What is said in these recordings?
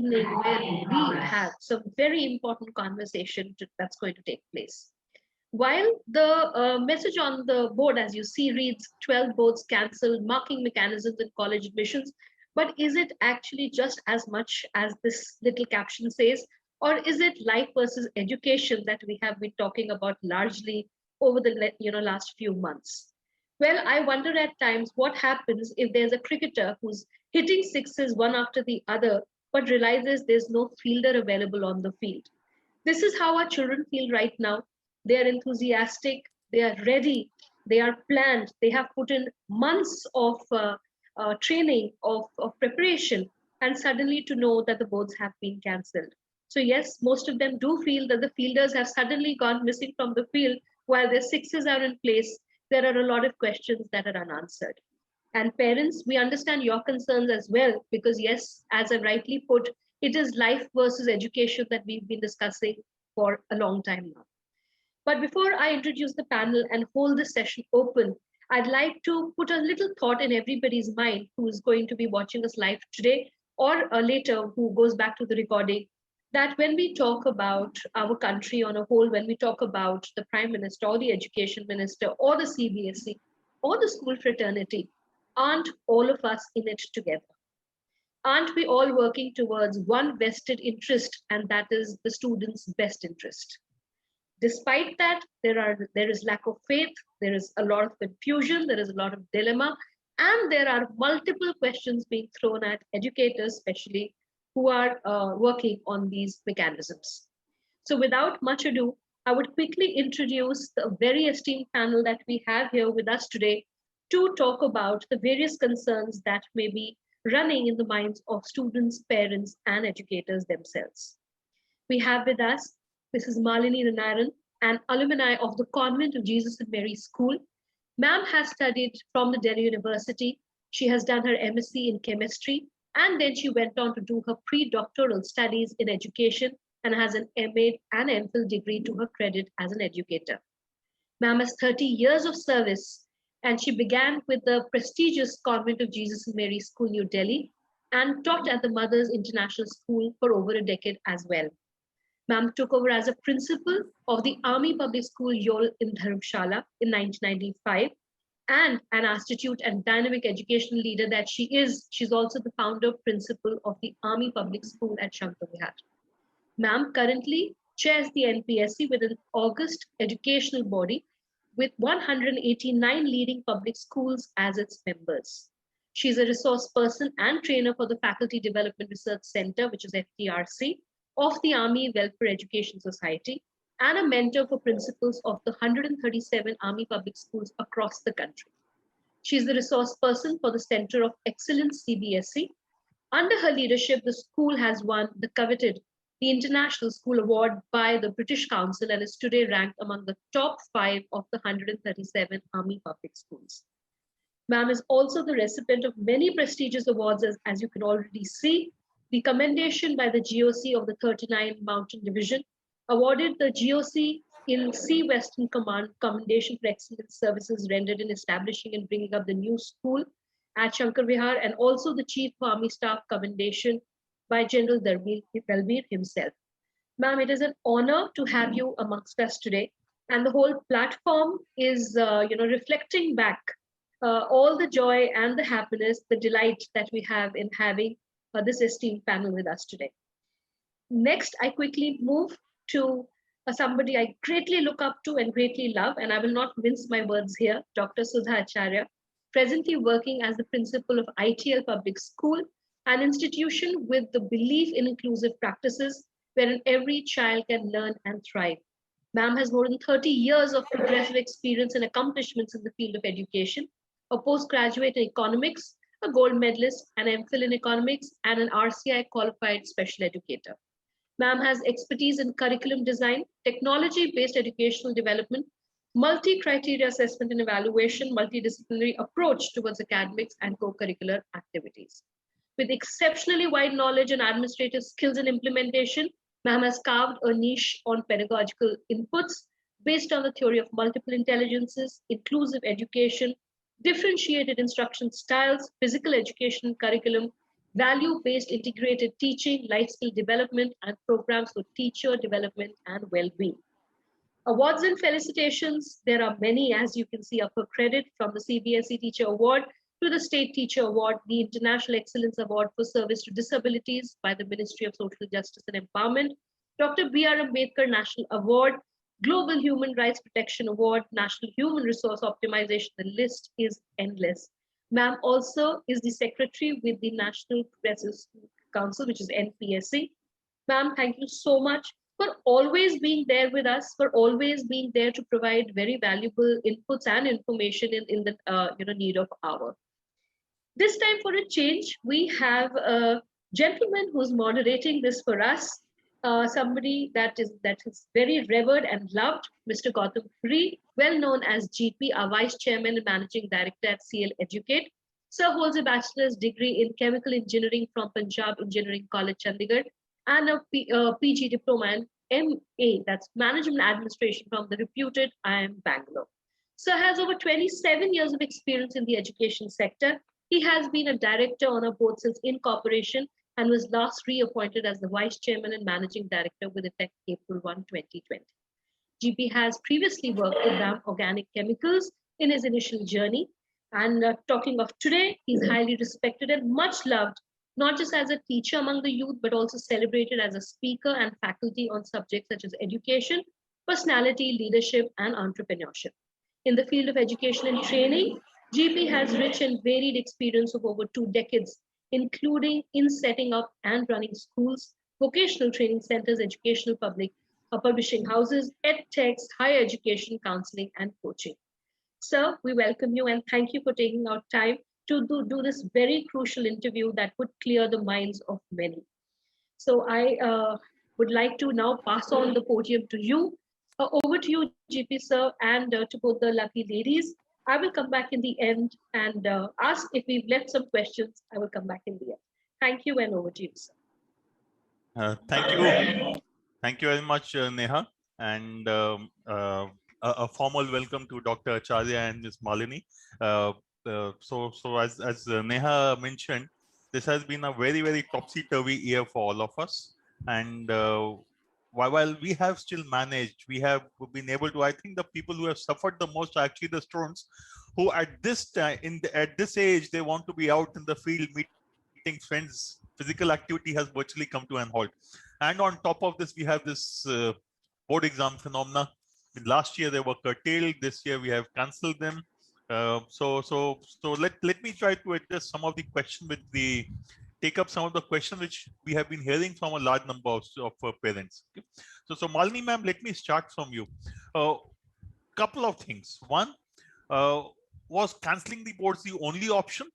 evening where we have some very important conversation that's going to take place. While the message on the board, as you see, reads 12 boards cancelled, marking mechanisms in college admissions, but is it actually just as much as this little caption says? Or is it life versus education that we have been talking about largely over the last few months? Well, I wonder at times what happens if there's a cricketer who's hitting sixes one after the other, but realizes there's no fielder available on the field. This is how our children feel right now. They are enthusiastic, they are ready, they are planned, they have put in months of training, of preparation, and suddenly to know that the boards have been cancelled. So, yes, most of them do feel that the fielders have suddenly gone missing from the field while their sixes are in place. There are a lot of questions that are unanswered. And parents, we understand your concerns as well, because yes, as I rightly put, it is life versus education that we've been discussing for a long time now. But before I introduce the panel and hold this session open, I'd like to put a little thought in everybody's mind who is going to be watching us live today or later who goes back to the recording, that when we talk about our country on a whole, when we talk about the Prime Minister or the Education Minister or the CBSE or the school fraternity, aren't all of us in it together? Aren't we all working towards one vested interest, and that is the student's best interest? Despite that, there is lack of faith, there is a lot of confusion, there is a lot of dilemma, and there are multiple questions being thrown at educators, especially who are working on these mechanisms. So without much ado, I would quickly introduce the very esteemed panel that we have here with us today to talk about the various concerns that may be running in the minds of students, parents, and educators themselves. We have with us Mrs. Malini Ranaran, an alumni of the Convent of Jesus and Mary School. Ma'am has studied from the Delhi University. She has done her MSc in chemistry, and then she went on to do her pre-doctoral studies in education and has an MA and MPhil degree to her credit as an educator. Ma'am has 30 years of service, and she began with the prestigious Convent of Jesus and Mary School, New Delhi, and taught at the Mothers International School for over a decade as well. Ma'am took over as a principal of the Army Public School Yol in Dharamshala in 1995, and an institute and dynamic educational leader that she is. She's also the founder principal of the Army Public School at Shankar Vihar. Ma'am currently chairs the NPSC with an august educational body with 189 leading public schools as its members. She's a resource person and trainer for the Faculty Development Research Center, which is FTRC, of the Army Welfare Education Society, and a mentor for principals of the 137 Army public schools across the country. She's the resource person for the Center of Excellence CBSE. Under her leadership, the school has won the coveted the International School Award by the British Council and is today ranked among the top 5 of the 137 Army public schools. Ma'am is also the recipient of many prestigious awards, as you can already see. The commendation by the GOC of the 39 Mountain Division, awarded the GOC in Sea Western Command Commendation for Excellent Services rendered in establishing and bringing up the new school at Shankar Vihar, and also the Chief of Army Staff Commendation by General Dalbir himself. Ma'am, it is an honor to have you amongst us today, and the whole platform is reflecting back all the joy and the happiness, the delight that we have in having this esteemed panel with us today. Next, I quickly move to somebody I greatly look up to and greatly love, and I will not mince my words here, Dr. Sudha Acharya, presently working as the principal of ITL Public School, an institution with the belief in inclusive practices wherein every child can learn and thrive. Ma'am has more than 30 years of progressive experience and accomplishments in the field of education, a postgraduate in economics, a gold medalist, an MPhil in economics, and an RCI qualified special educator. Ma'am has expertise in curriculum design, technology-based educational development, multi-criteria assessment and evaluation, multidisciplinary approach towards academics and co-curricular activities. With exceptionally wide knowledge and administrative skills in implementation, Ma'am has carved a niche on pedagogical inputs based on the theory of multiple intelligences, inclusive education, differentiated instruction styles, physical education curriculum, value-based integrated teaching, life skill development, and programs for teacher development and well-being. Awards and felicitations, there are many, as you can see, upper credit from the CBSE Teacher Award to the State Teacher Award, the International Excellence Award for Service to Disabilities by the Ministry of Social Justice and Empowerment, Dr. B.R. Ambedkar National Award, Global Human Rights Protection Award, National Human Resource Optimization. The list is endless. Ma'am also is the secretary with the National Press Council, which is NPSC. Ma'am, thank you so much for always being there with us, for always being there to provide very valuable inputs and information in the need of hour. This time for a change, we have a gentleman who's moderating this for us, somebody that is very revered and loved, Mr. Gautam Puri, well known as GP, our Vice Chairman and Managing Director at CL Educate. Sir holds a bachelor's degree in chemical engineering from Punjab Engineering College, Chandigarh, and a PG diploma in MA, that's Management Administration from the reputed IIM Bangalore. Sir has over 27 years of experience in the education sector. He has been a director on our board since incorporation and was last reappointed as the Vice Chairman and Managing Director with effect April 1, 2020. GP has previously worked with DAM Organic Chemicals in his initial journey. And talking of today, he's highly respected and much loved, not just as a teacher among the youth, but also celebrated as a speaker and faculty on subjects such as education, personality, leadership, and entrepreneurship. In the field of education and training, GP has rich and varied experience of over 2 decades, including in setting up and running schools, vocational training centers, educational publishing houses, edtechs, higher education, counseling, and coaching. Sir, we welcome you and thank you for taking out time to do this very crucial interview that would clear the minds of many. So I would like to now pass on the podium to you. Over to you, GP sir, and to both the lucky ladies. I will come back in the end and ask if we've left some questions. I will come back in the end. Thank you and over to you, sir. Thank you. Thank you very much, Neha. And a formal welcome to Dr. Acharya and Ms. Malini. So as Neha mentioned, this has been a very, very topsy-turvy year for all of us. And while we have still managed, we have been able to, I think the people who have suffered the most are actually the students who at this time, at this age, they want to be out in the field meeting friends. Physical activity has virtually come to an halt. And on top of this, we have this board exam phenomena. Last year they were curtailed. This year we have cancelled them. So let me try to address some of the questions take up some of the questions which we have been hearing from a large number of parents. Okay? So Malini ma'am, let me start from you. Couple of things. One, was cancelling the boards the only option?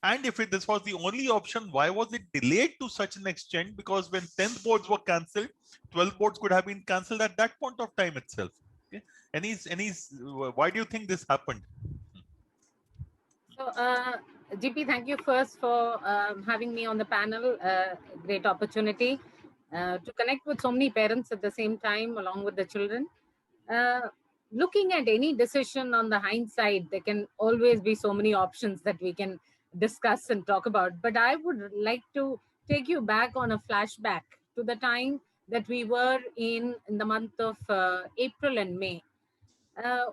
And if this was the only option, why was it delayed to such an extent? Because when 10th boards were cancelled, 12 boards could have been cancelled at that point of time itself. Okay? Why do you think this happened? So, GP, thank you first for having me on the panel. Great opportunity to connect with so many parents at the same time, along with the children. Looking at any decision on the hindsight, there can always be so many options that we can discuss and talk about. But I would like to take you back on a flashback to the time that we were in the month of April and May.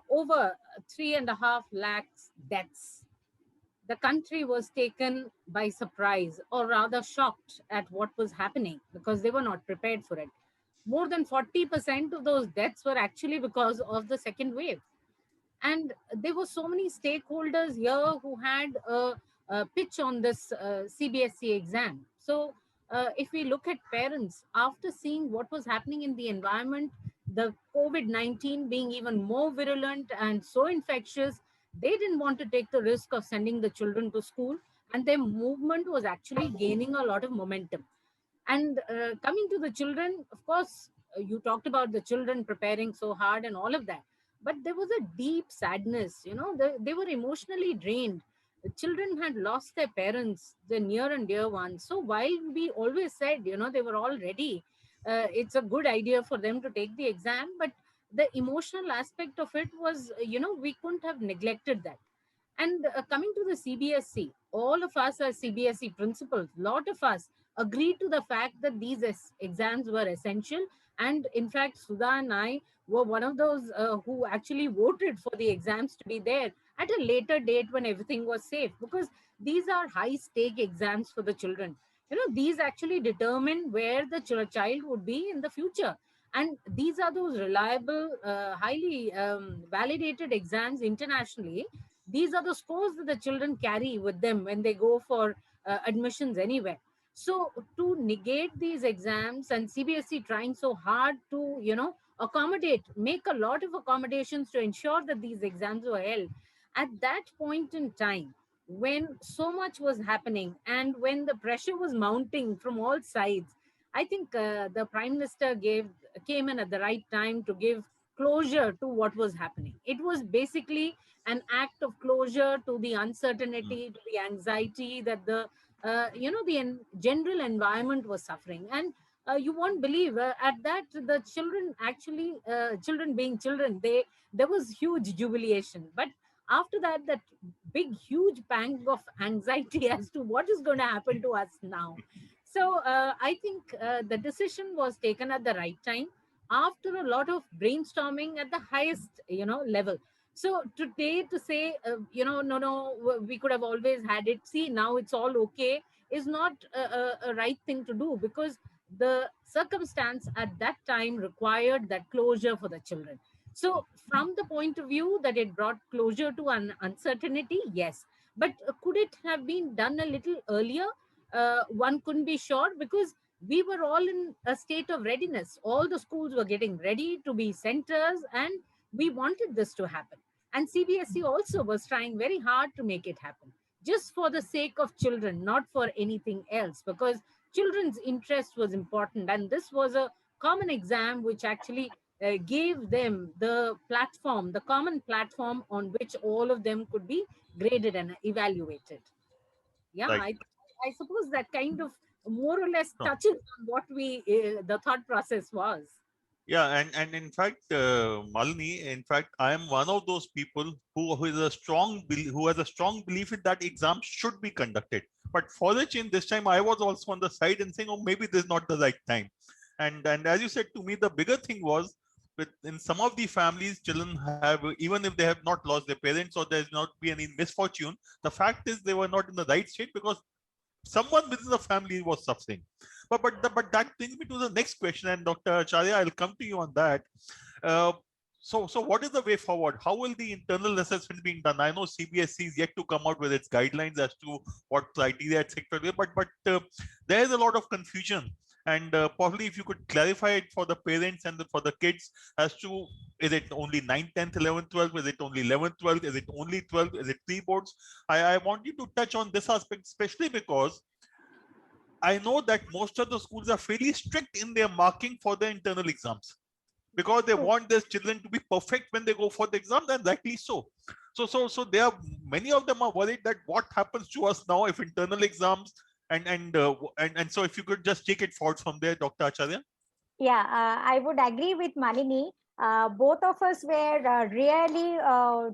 Over 3.5 lakhs deaths. The country was taken by surprise, or rather shocked at what was happening, because they were not prepared for it. More than 40% of those deaths were actually because of the second wave. And there were so many stakeholders here who had a pitch on this CBSE exam. So if we look at parents, after seeing what was happening in the environment, the COVID-19 being even more virulent and so infectious, they didn't want to take the risk of sending the children to school, and their movement was actually gaining a lot of momentum. And coming to the children, of course, you talked about the children preparing so hard and all of that, but there was a deep sadness. They were emotionally drained. The children had lost their parents, their near and dear ones. So while we always said, they were all ready, it's a good idea for them to take the exam, but the emotional aspect of it was, we couldn't have neglected that. And coming to the CBSE, all of us as CBSE principals, lot of us agreed to the fact that these exams were essential. And in fact, Sudha and I were one of those who actually voted for the exams to be there at a later date when everything was safe, because these are high stake exams for the children. These actually determine where the child would be in the future. And these are those reliable, highly validated exams internationally. These are the scores that the children carry with them when they go for admissions anywhere. So to negate these exams, and CBSE trying so hard to, accommodate, make a lot of accommodations to ensure that these exams were held at that point in time, when so much was happening and when the pressure was mounting from all sides. I think the Prime Minister came in at the right time to give closure to what was happening. It was basically an act of closure to the uncertainty, to the anxiety that the general environment was suffering. And you won't believe, at that, the children actually, children being children, there was huge jubilation. But after that, that big huge pang of anxiety as to what is going to happen to us now. So I think the decision was taken at the right time, after a lot of brainstorming at the highest level. So today to say, no, we could have always had it, see, now it's all okay, is not a right thing to do, because the circumstance at that time required that closure for the children. So from the point of view that it brought closure to an uncertainty, yes. But could it have been done a little earlier? One couldn't be sure, because we were all in a state of readiness. All the schools were getting ready to be centers, and we wanted this to happen. And CBSE also was trying very hard to make it happen, just for the sake of children, not for anything else, because children's interest was important. And this was a common exam which actually gave them the platform, the common platform on which all of them could be graded and evaluated. Yeah, Right. I suppose that kind of more or less No. touches on what the thought process was. Yeah, and in fact, Malini, in fact, I am one of those people who is a who has a strong belief in that exam should be conducted. But for the change, this time I was also on the side and saying, oh, maybe this is not the right time. And as you said to me, the bigger thing was, in some of the families, children have, even if they have not lost their parents or there's not been any misfortune, the fact is they were not in the right state because someone within the family was suffering. But that brings me to the next question, and Dr. Acharya, I'll come to you on that. So what is the way forward? How will the internal assessment being done? I know CBSE is yet to come out with its guidelines as to what criteria, etc. But there is a lot of confusion, and probably if you could clarify it for the parents and for the kids as to, is it only 9th, 10th, 11th, 12th? Is it only 11th, 12th? Is it only 12th? Is it 3 boards? I want you to touch on this aspect, especially because I know that most of the schools are fairly strict in their marking for the internal exams, because they want their children to be perfect when they go for the exam, and rightly so. So there are many of them are worried that what happens to us now if internal exams and so if you could just take it forward from there, Dr. Acharya. Yeah, I would agree with Malini. Both of us were really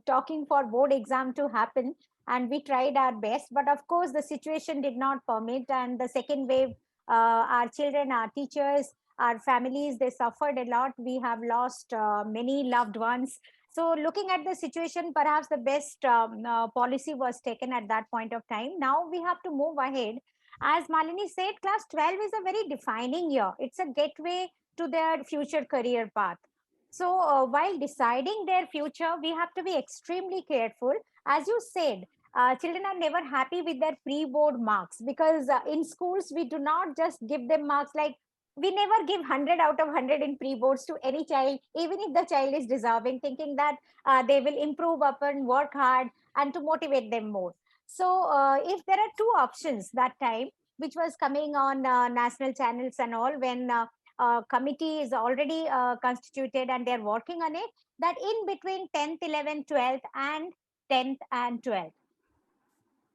talking for board exam to happen, and we tried our best. But of course, the situation did not permit, and the second wave, our children, our teachers, our families, they suffered a lot. We have lost many loved ones. So, looking at the situation, perhaps the best policy was taken at that point of time. Now we have to move ahead. As Malini said, class 12 is a very defining year. It's a gateway to their future career path. So, while deciding their future, we have to be extremely careful. As you said, children are never happy with their pre-board marks, because in schools, we do not just give them marks like, we never give 100 out of 100 in pre-boards to any child, even if the child is deserving, thinking that they will improve upon, work hard, and to motivate them more. So, if there are two options that time, which was coming on national channels and all, when committee is already constituted and they're working on it, that in between 10th, 11th, 12th, and 10th and 12th,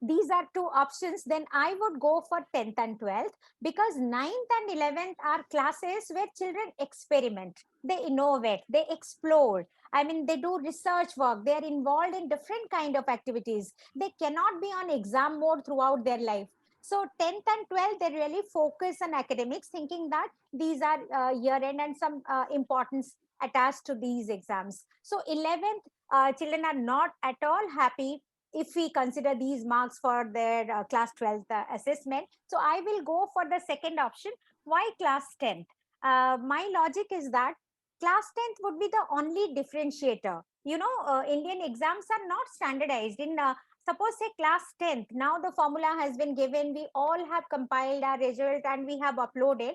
these are two options, then I would go for 10th and 12th, because 9th and 11th are classes where children experiment, they innovate, they explore. I mean, they do research work, they are involved in different kind of activities. They cannot be on exam mode throughout their life. So 10th and 12th, they really focus on academics, thinking that these are year end and some importance attached to these exams. So 11th, children are not at all happy if we consider these marks for their class 12th assessment. So I will go for the second option. Why class 10th? My logic is that class 10th would be the only differentiator. You know, Indian exams are not standardized. In suppose say class 10th, now the formula has been given, we all have compiled our result and we have uploaded.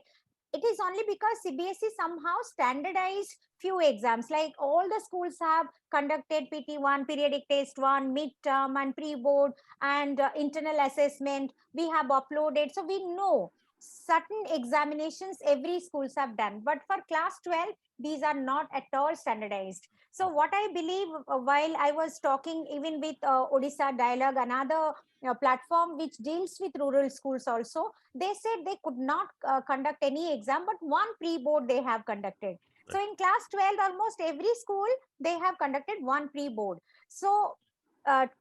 It is only because CBSE somehow standardized few exams, like all the schools have conducted PT1, periodic test 1, midterm and pre-board and internal assessment. We have uploaded. So we know certain examinations every schools have done. But for class 12, these are not at all standardized. So what I believe, while I was talking even with Odisha Dialogue, another platform which deals with rural schools also, they said they could not conduct any exam, but one pre-board they have conducted. So in class 12, almost every school, they have conducted one pre-board. So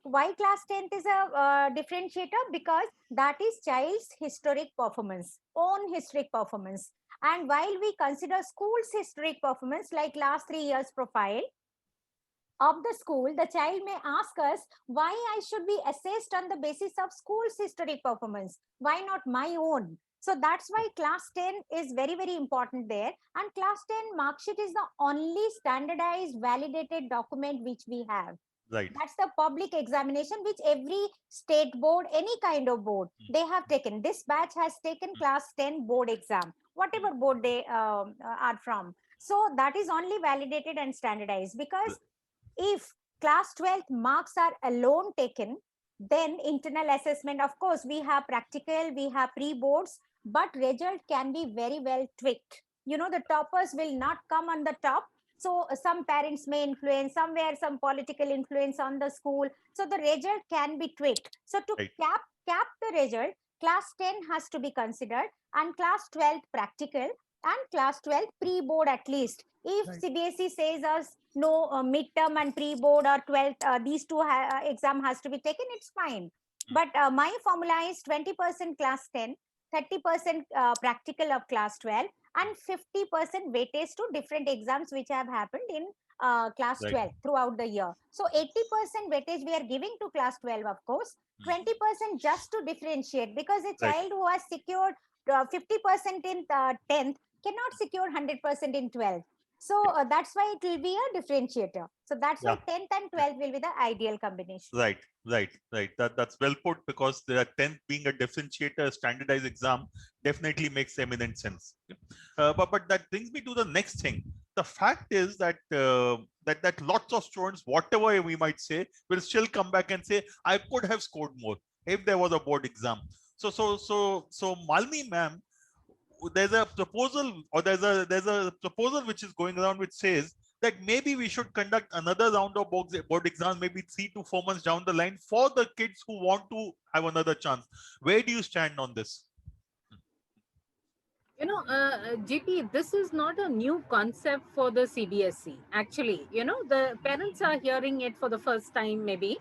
why class 10th is a differentiator? Because that is child's historic performance, own historic performance. And while we consider school's historic performance, like last 3 years profile of the school, the child may ask us why I should be assessed on the basis of school's historic performance. Why not my own? So that's why class 10 is very, very important there. And class 10 mark sheet is the only standardized, validated document which we have. Right. That's the public examination which every state board, any kind of board, they have taken. This batch has taken class 10 board exam, whatever board they are from. So that is only validated and standardized, because if class 12th marks are alone taken, then internal assessment, of course, we have practical, we have pre-boards, but result can be very well tweaked. You know, the toppers will not come on the top. So some parents may influence, somewhere some political influence on the school. So the result can be tweaked. So to cap the result, class 10 has to be considered, and class 12 practical and class 12 pre-board at least. If CBSE says us no midterm and pre-board or 12th, these two exam has to be taken, it's fine. But my formula is 20% class 10, 30% practical of class 12, and 50% weightage to different exams which have happened in class 12 throughout the year. So 80% weightage we are giving to class 12, of course, 20% just to differentiate, because a child who has secured 50% in 10th cannot secure 100% in 12th. So that's why it will be a differentiator. So that's why 10th and 12th will be the ideal combination. Right. That's well put, because the 10th being a differentiator, standardized exam definitely makes eminent sense. But that brings me to the next thing. The fact is that that lots of students, whatever we might say, will still come back and say, I could have scored more if there was a board exam. So Malini ma'am, there's a proposal, or there's a proposal which is going around which says that maybe we should conduct another round of board exams, maybe 3 to 4 months down the line, for the kids who want to have another chance. Where do you stand on this? You know, GP, this is not a new concept for the CBSE. Actually, you know, the parents are hearing it for the first time, maybe,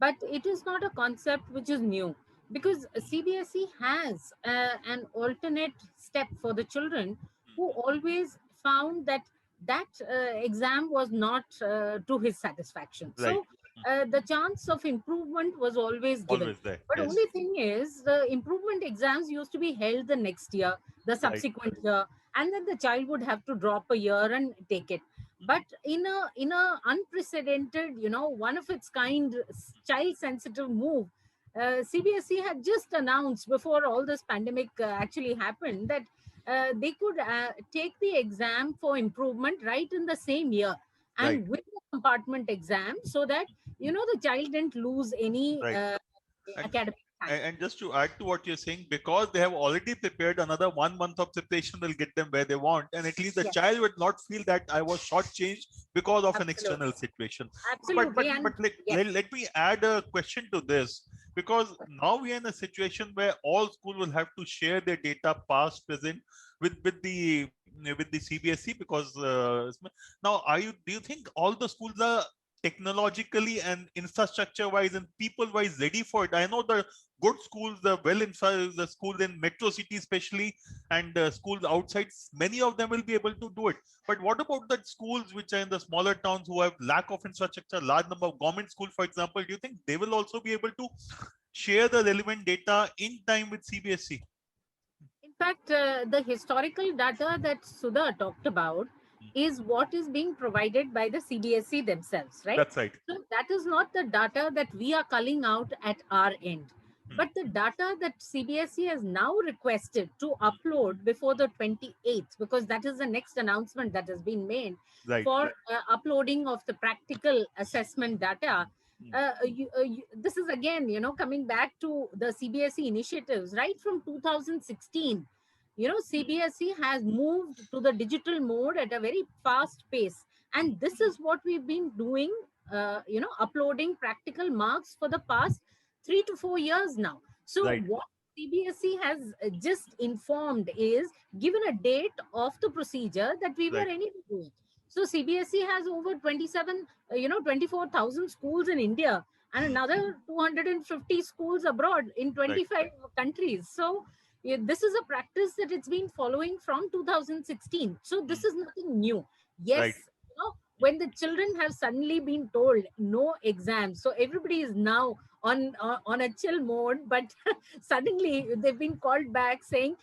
but it is not a concept which is new, because CBSE has an alternate step for the children who always found that exam was not to his satisfaction. So the chance of improvement was always given. But only thing is, the improvement exams used to be held the next year, the subsequent year, and then the child would have to drop a year and take it. But in a unprecedented, you know, one of its kind, child sensitive move, CBSE had just announced before all this pandemic actually happened that they could take the exam for improvement right in the same year, and with the compartment exam, so that, you know, the child didn't lose any academic time. And just to add to what you're saying, because they have already prepared, another 1 month of preparation will get them where they want, and at least the child would not feel that I was shortchanged because of an external situation. Absolutely. But let me add a question to this. because now we are in a situation where all schools will have to share their data past, present with the CBSE, because now do you think all the schools are technologically and infrastructure wise and people wise ready for it? I know the good schools, the schools in metro cities especially, and schools outside, many of them will be able to do it. But what about the schools which are in the smaller towns who have lack of infrastructure, large number of government schools, for example? Do you think they will also be able to share the relevant data in time with CBSE? In fact, the historical data that Sudha talked about is what is being provided by the CBSE themselves, right? That's right. So that is not the data that we are culling out at our end. But the data that CBSE has now requested to upload before the 28th, because that is the next announcement that has been made Right. for uploading of the practical assessment data. This is again, coming back to the CBSE initiatives right from 2016. CBSE has moved to the digital mode at a very fast pace, and this is what we've been doing, uploading practical marks for the past 3 to 4 years now. So Right. what CBSE has just informed is given a date of the procedure that we were Right. ready to do it. So CBSE has over 24,000 schools in India and another 250 schools abroad in 25 countries. So this is a practice that it's been following from 2016. So this is nothing new. Yes, Right. when the children have suddenly been told no exams, so everybody is now on a chill mode, but suddenly they've been called back saying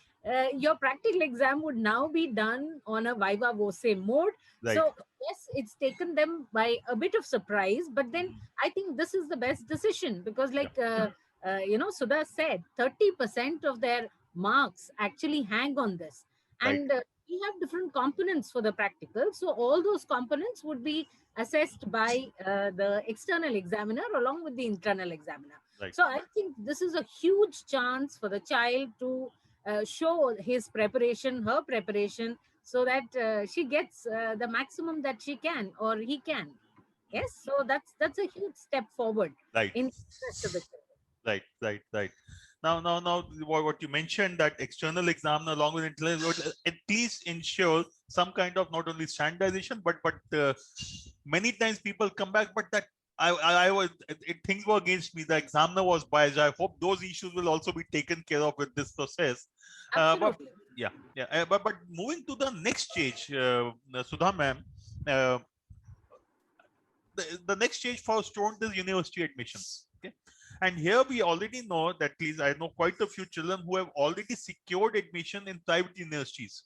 your practical exam would now be done on a viva voce mode. Right. So yes, it's taken them by a bit of surprise, but then I think this is the best decision because like Sudha said, 30% of their marks actually hang on this. Right. And we have different components for the practical, so all those components would be assessed by the external examiner along with the internal examiner. Right. So I think this is a huge chance for the child to show his preparation, her preparation, so that she gets the maximum that she can or he can. Yes, so that's a huge step forward Right. in the interest of the children. Right. Now, what you mentioned, that external exam along with internal would at least ensure some kind of not only standardization, but many times people come back, but that I was things were against me. The examiner was biased. I hope those issues will also be taken care of with this process. Absolutely. But moving to the next stage, Sudha ma'am, the next stage for student is university admissions. Okay. And here we already know that, at least I know quite a few children who have already secured admission in private universities.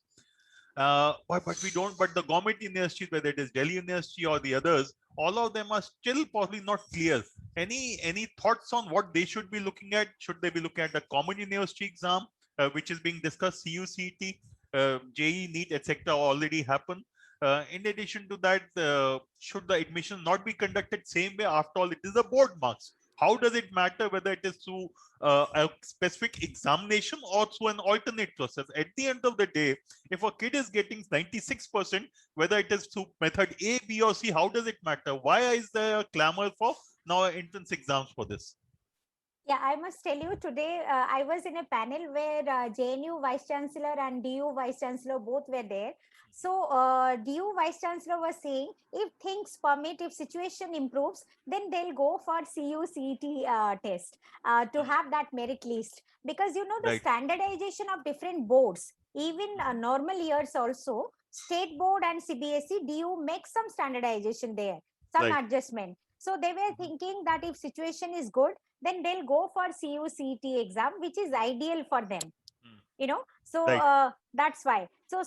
But we don't, but the government universities, whether it is Delhi University or the others, all of them are still probably not clear. Any thoughts on what they should be looking at? Should they be looking at the common university exam, which is being discussed, CUCET, JEE, NEET, etc. already happened? In addition to that, should the admission not be conducted same way? After all, it is a board marks. How does it matter whether it is through a specific examination or through an alternate process? At the end of the day, if a kid is getting 96%, whether it is through method A, B, or C, how does it matter? Why is there a clamor for now entrance exams for this? Yeah, I must tell you today, I was in a panel where JNU Vice Chancellor and DU Vice Chancellor both were there. So DU Vice Chancellor was saying, if things permit, if situation improves, then they'll go for CUCET test to have that merit list. Because, the standardization of different boards, even normal years also, state board and CBSE, DU make some standardization there, some adjustment. So they were thinking that if situation is good, then they'll go for CUCET exam, which is ideal for them. So that's why. So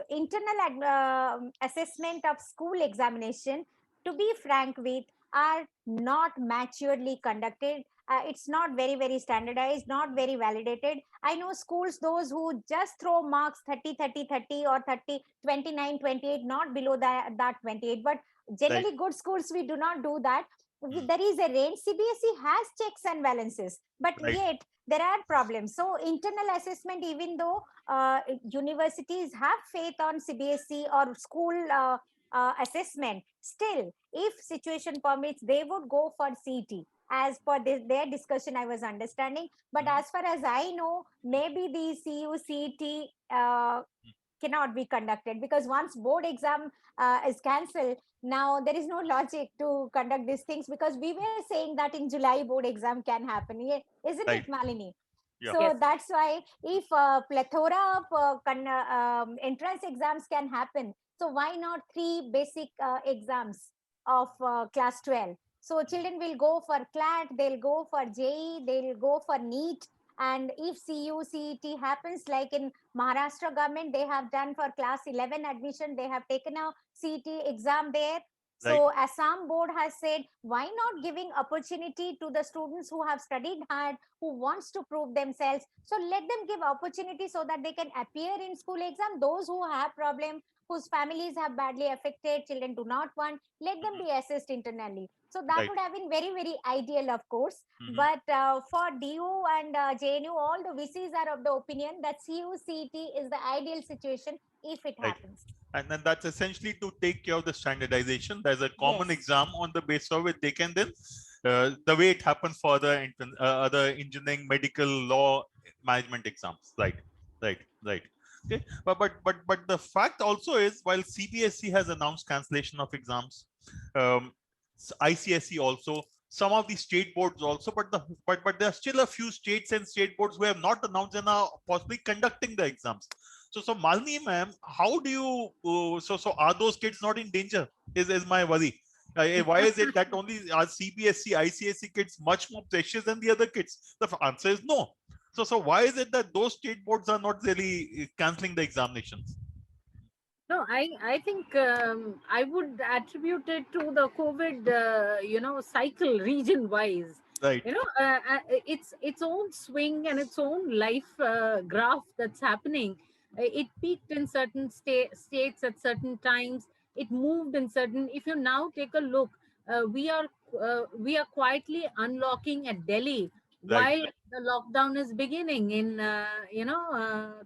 internal assessment of school examination, to be frank with, are not maturely conducted. It's not very, very standardized, not very validated. I know schools, those who just throw marks 30, 30, 30 or 30, 29, 28, not below that 28. But generally good schools, we do not do that. There is a range. CBSE has checks and balances, but yet there are problems. So internal assessment, even though universities have faith on CBSE or school assessment, still, if situation permits, they would go for CET. as per their discussion, I was understanding. But as far as I know, maybe the CUCT cannot be conducted, because once board exam is cancelled, now there is no logic to conduct these things, because we were saying that in July board exam can happen, isn't Right. it, Malini? Yeah. So Yes. that's why, if plethora of entrance exams can happen, so why not 3 basic exams of class 12? So children will go for CLAT, they'll go for JEE, they'll go for NEET. And if CUCET happens, like in Maharashtra government, they have done for class 11 admission, they have taken a CET exam there. Right. So Assam board has said, why not giving opportunity to the students who have studied hard, who wants to prove themselves? So let them give opportunity so that they can appear in school exam. Those who have problem, whose families have badly affected, children do not want, let them be assessed internally. So that Right. would have been very, very ideal, of course. Mhm. But for DU and JNU, all the VCs are of the opinion that CUCET is the ideal situation if it Right. happens. And then that's essentially to take care of the standardization. There's a common Yes. exam on the basis of which they can then, the way it happens for other engineering, medical, law, management exams. Right, right, right. Okay, but the fact also is, while CBSE has announced cancellation of exams, ICSE also, some of the state boards also, but there are still a few states and state boards who have not announced and are possibly conducting the exams. So Malini ma'am, how do you, so are those kids not in danger? Is my worry. Why is it that only are CBSE, ICSE kids much more precious than the other kids? The answer is no. So why is it that those state boards are not really cancelling the examinations? No, I think I would attribute it to the COVID, cycle region wise. Right. It's its own swing and its own life graph that's happening. It peaked in certain states at certain times. It moved in certain. If you now take a look, we are quietly unlocking at Delhi Right. while the lockdown is beginning in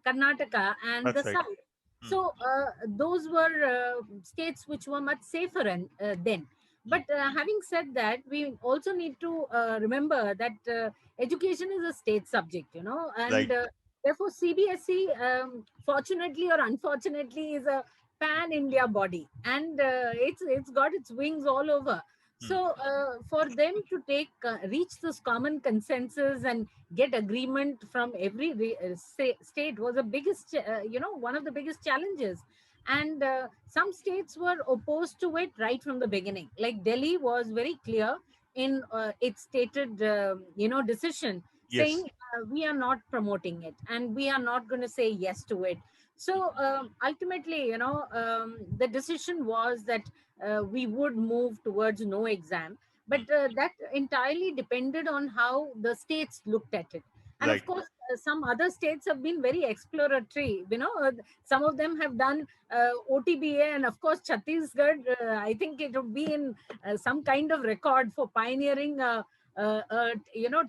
Karnataka and That's the right. south. So those were states which were much safer then. But having said that, we also need to remember that education is a state subject, and Right. therefore CBSE, fortunately or unfortunately, is a pan-India body, and it's got its wings all over. So for them to reach this common consensus and get agreement from every state was the biggest, one of the biggest challenges. And some states were opposed to it right from the beginning. Like Delhi was very clear in its stated, decision, Yes. saying we are not promoting it and we are not going to say yes to it. So ultimately, the decision was that we would move towards no exam, but that entirely depended on how the states looked at it. And Right. of course, some other states have been very exploratory. Some of them have done OTBA, and of course, Chhattisgarh. I think it would be in some kind of record for pioneering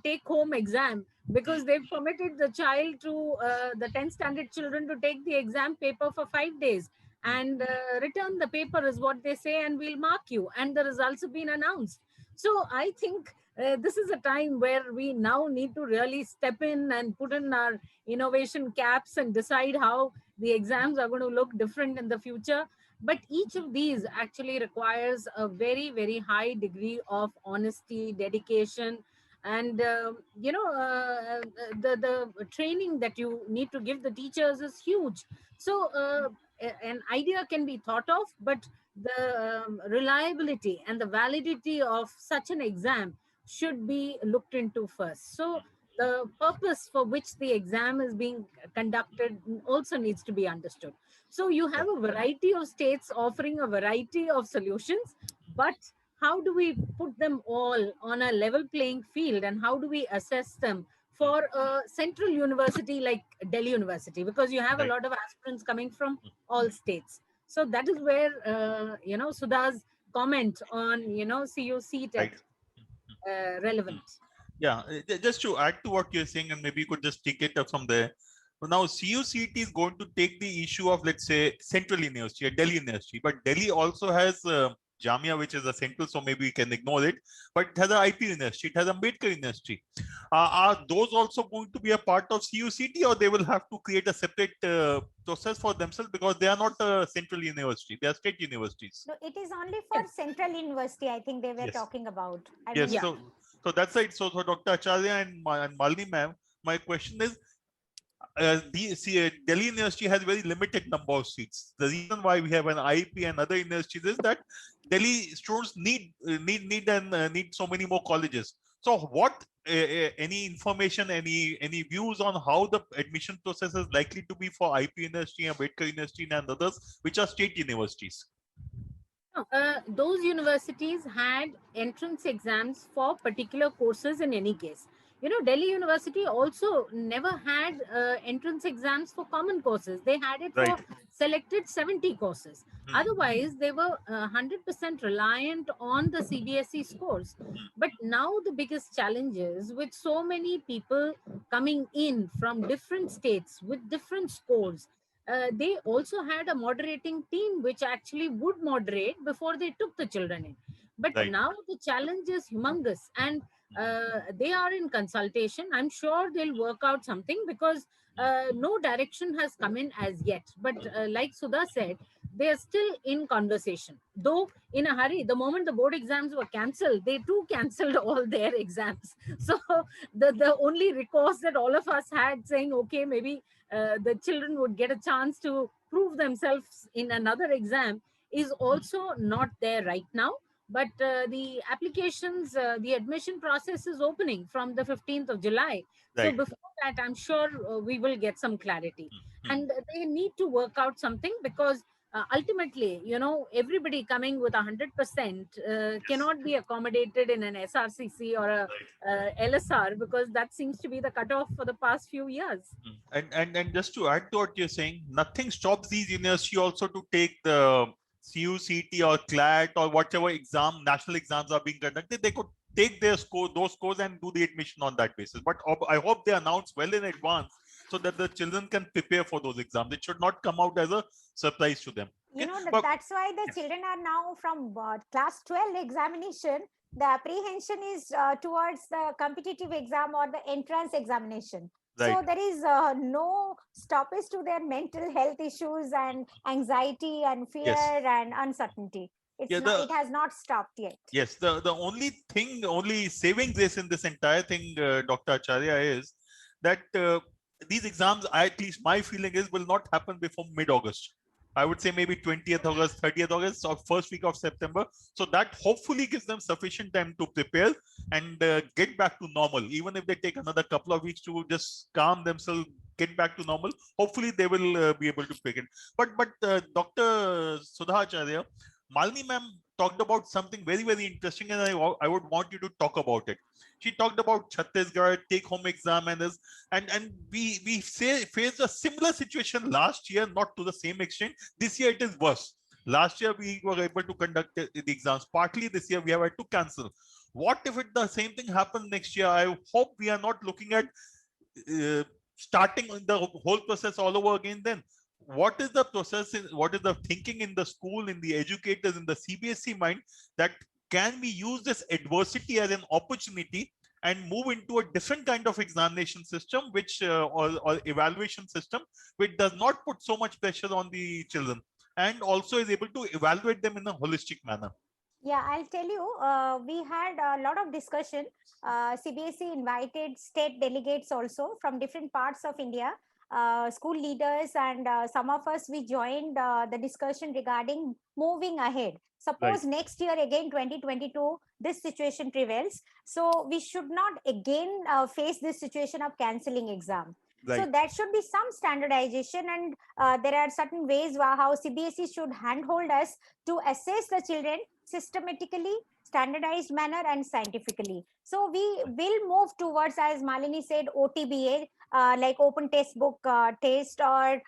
take-home exam, because they've permitted the child to the 10th standard children to take the exam paper for 5 days and return the paper is what they say, and we'll mark you, and the results have been announced. So I think this is a time where we now need to really step in and put in our innovation caps and decide how the exams are going to look different in the future. But each of these actually requires a very, very high degree of honesty, dedication, and the training that you need to give the teachers is huge. So an idea can be thought of, but the reliability and the validity of such an exam should be looked into first. So the purpose for which the exam is being conducted also needs to be understood. So you have a variety of states offering a variety of solutions, but how do we put them all on a level playing field, and how do we assess them for a central university like Delhi University, because you have a Right. lot of aspirants coming from all states. So that is where Sudha's comment on CUC Right. relevant. Yeah, just to add to what you're saying, and maybe you could just take it up from there. So now CUCT is going to take the issue of, let's say, Central University or Delhi University, but Delhi also has Jamia, which is a central, so maybe we can ignore it. But it has an IP university, it has a Ambedkar University. Are those also going to be a part of CUCT, or they will have to create a separate process for themselves because they are not a central university, they are state universities? No, it is only for Central University, I think they were Yes. talking about. I Yes, mean, so that's right. So Dr. Acharya and Malini ma'am, my question is, Delhi University has very limited number of seats. The reason why we have an IIP and other universities is that Delhi students need so many more colleges. So what any information, any views on how the admission process is likely to be for IP University, Ambedkar University, and others which are state universities? Those universities had entrance exams for particular courses in any case. You know, Delhi University also never had entrance exams for common courses. They had it Right. for selected 70 courses. Otherwise, they were 100% reliant on the CBSE scores. But now the biggest challenge is with so many people coming in from different states with different scores, they also had a moderating team which actually would moderate before they took the children in. But Right. now the challenge is humongous, and they are in consultation. I'm sure they'll work out something because no direction has come in as yet. But like Sudha said, they are still in conversation. Though in a hurry, the moment the board exams were cancelled, they too cancelled all their exams. So the only recourse that all of us had saying, okay, maybe the children would get a chance to prove themselves in another exam is also not there right now. But the applications, the admission process is opening from the 15th of July. So Right. before that, I'm sure we will get some clarity. And they need to work out something because ultimately, you know, everybody coming with 100% cannot be accommodated in an SRCC or a LSR, because that seems to be the cutoff for the past few years. And just to add to what you're saying, nothing stops these universities also to take the CUCT or CLAT or whatever exam, national exams are being conducted. They could take their score, those scores, and do the admission on that basis. But I hope they announce well in advance so that the children can prepare for those exams. It should not come out as a surprise to them. you Okay? know, But- that's why the children are now from class 12 examination. The apprehension is towards the competitive exam or the entrance examination. So Right. there is no stoppage to their mental health issues and anxiety and fear Yes. and uncertainty. It's Yeah, not, it has not stopped yet. Yes, the only saving grace in this entire thing, Dr. Acharya, is that these exams, at least my feeling is, will not happen before mid-August. I would say maybe 20th August, 30th August, or first week of September. So that hopefully gives them sufficient time to prepare and get back to normal. Even if they take another couple of weeks to just calm themselves, get back to normal, hopefully they will be able to pick it. But Dr. Sudha Acharya, Malini ma'am talked about something very, very interesting, and I would want you to talk about it. She talked about Chhattisgarh take-home exam and we faced a similar situation last year, not to the same extent. This year it is worse. Last year we were able to conduct the exams partly. This year we have had to cancel. What if the same thing happens next year? I hope we are not looking at starting the whole process all over again then. What is the process, what is the thinking in the school, in the educators, in the CBSE mind, that can we use this adversity as an opportunity and move into a different kind of examination system, which or evaluation system, which does not put so much pressure on the children and also is able to evaluate them in a holistic manner? Yeah, I'll tell you, we had a lot of discussion. CBSE invited state delegates also from different parts of India, school leaders, and some of us, we joined the discussion regarding moving ahead. Suppose next year again, 2022, this situation prevails. So we should not again face this situation of cancelling exam. So there should be some standardization, and there are certain ways how CBSE should handhold us to assess the children systematically, standardized manner, and scientifically. So we will move towards, as Malini said, OTBA, like open textbook test or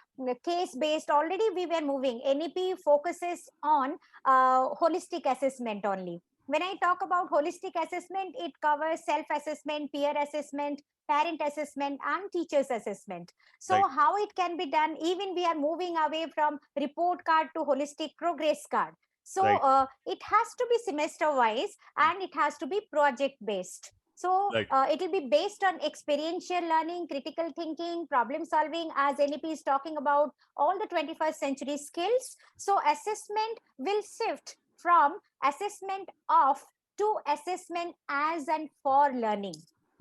case based. Already we were moving. NEP focuses on holistic assessment only. When I talk about holistic assessment, it covers self-assessment, peer assessment, parent assessment, and teachers assessment. So how it can be done, even we are moving away from report card to holistic progress card. So Right. it has to be semester wise and it has to be project based. So Right. it will be based on experiential learning, critical thinking, problem solving, as NEP is talking about all the 21st century skills. So assessment will shift from assessment of to assessment as and for learning.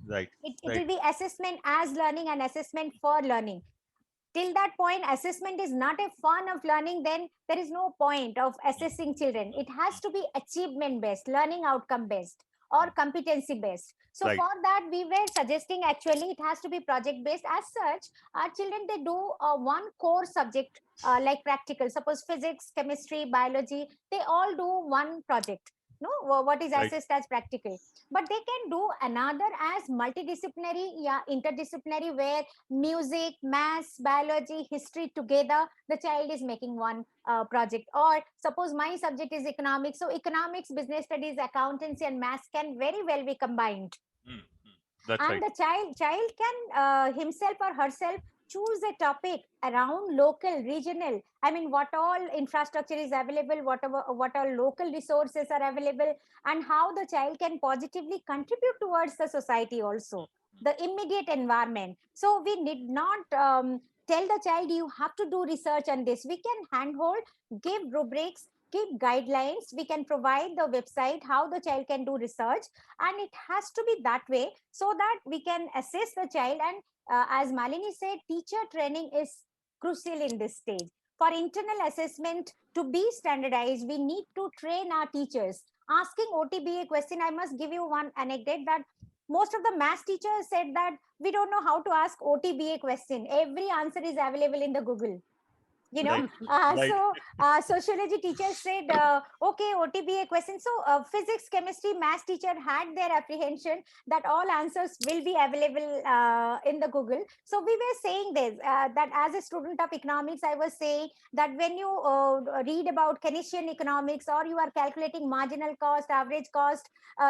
Right. It Right. will be assessment as learning and assessment for learning. Till that point, assessment is not a fun of learning, then there is no point of assessing children. It has to be achievement based, learning outcome based, or competency based. So Right. for that, we were suggesting actually it has to be project based. As such, our children, they do one core subject like practical, suppose physics, chemistry, biology, they all do one project. No, what is Right. assessed as practical, but they can do another as multidisciplinary, yeah, interdisciplinary, where music, maths, biology, history together, the child is making one project. Or suppose my subject is economics, so economics, business studies, accountancy, and maths can very well be combined. Mm, mm. That's And right. the child can himself or herself choose a topic around local, regional. I mean, what all infrastructure is available, what all local resources are available, and how the child can positively contribute towards the society also, the immediate environment. So we need not tell the child you have to do research on this. We can handhold, give rubrics, give guidelines. We can provide the website how the child can do research, and it has to be that way so that we can assess the child. And as Malini said, teacher training is crucial in this stage. For internal assessment to be standardized, we need to train our teachers. Asking OTBA question, I must give you one anecdote that most of the math teachers said that we don't know how to ask OTBA question. Every answer is available in the Google. Right. Right. So sociology teacher said okay, OTBA question. So physics, chemistry, math teacher had their apprehension that all answers will be available in the Google. So we were saying this, that as a student of economics, I was saying that when you read about Keynesian economics, or you are calculating marginal cost, average cost,